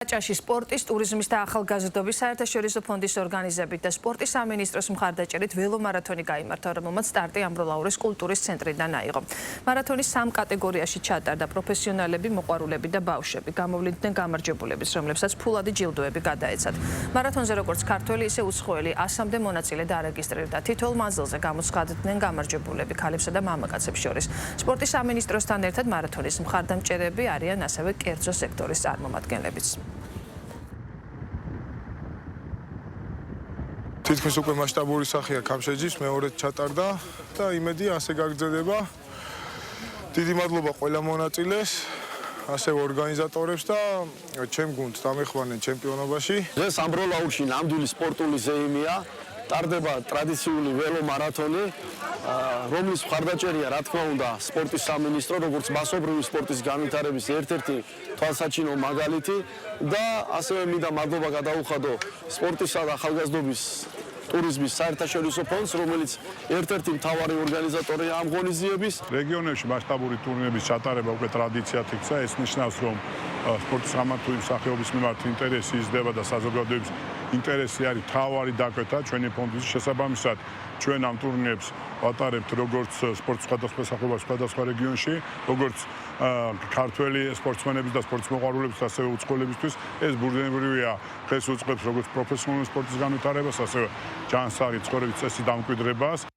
ჭაში სპორტის, ტურიზმის და ახალგაზრდობის საერთაშორისო ფონდის ორგანიზებით და სპორტის სამინისტროს მხარდაჭერით ველომარათონი გაიმართა, რომელმაც სტარტი ამბროლაურის კულტურის ცენტრიდან აიღო. მარათონის 3 კატეგორიაში ჩატარდა პროფესიონალები, მოყვარულები და ბავშვები. გამოვლინდნენ გამარჯვებულების, რომლებსაც ფულადი ჯილდოები გადაეცათ. მარათონზე როგორც ქართველი, ისე უცხოელი 100-მდე მონაწილე დარეგისტრირდა. თითოეულ მანძილზე გამოცხადდნენ გამარჯვებულები ქალებსა და მამაკაცებს შორის. სპორტის სამინისტროსთან ერთად მარათონის მხარდამჭერები არიან ასევე კერძო სექტორის წარმომადგენლებიც. თითქმის უკვე მასშტაბური სახეა კამშეჯის, მეორედ ჩატარდა და იმედია ასე გაგრძელდება. დიდი მადლობა ყველა მონაწილეს, ასევე ორგანიზატორებს და ჩემ გუნდს დამეხვანენ ჩემპიონობაში. დღეს ამბროლაურში ნამდვილი სპორტული ზეიმია. ტარდება ტრადიციული ველომარათონი, რომლის მხარდაჭერია, რა თქმა უნდა, სპორტის სამინისტრო, როგორც მასობრივი სპორტის განვითარების ერთ-ერთი თვალსაჩინო მაგალითი და ასევე მინდა მადლობა გადაუხადო სპორტისა და ახალგაზრდობის ტურიზმის საერთაშორისო ფონდს, რომელიც ერთ-ერთი მთავარი ორგანიზატორია ამ ღონისძიების. რეგიონებში მასშტაბური ტურნირების ჩატარება უკვე ტრადიციად იქცა. ეს ნიშნავს, რომ სპორტის გამართული მსახიობის მიმართ ინტერესი იზრდება და საზოგადოების ინტერესი არის მთავარი დაკვეთა ჩვენი ფონდის შესაბამისად. ჩვენ ამ ტურნირებს ვატარებთ როგორც სპორტის სხვადასხვა სახეობაში, სხვადასხვა რეგიონში, როგორც ქართველი სპორტსმენების და სპორტის მოყვარულების, ასევე უცხოელებისთვის. ეს ბუნებრივია, დღეს უწყობს როგორც პროფესიონალური სპორტის განვითარებას, ასევე ჯანსაღი ცხოვრების წესის დამკვიდრებას.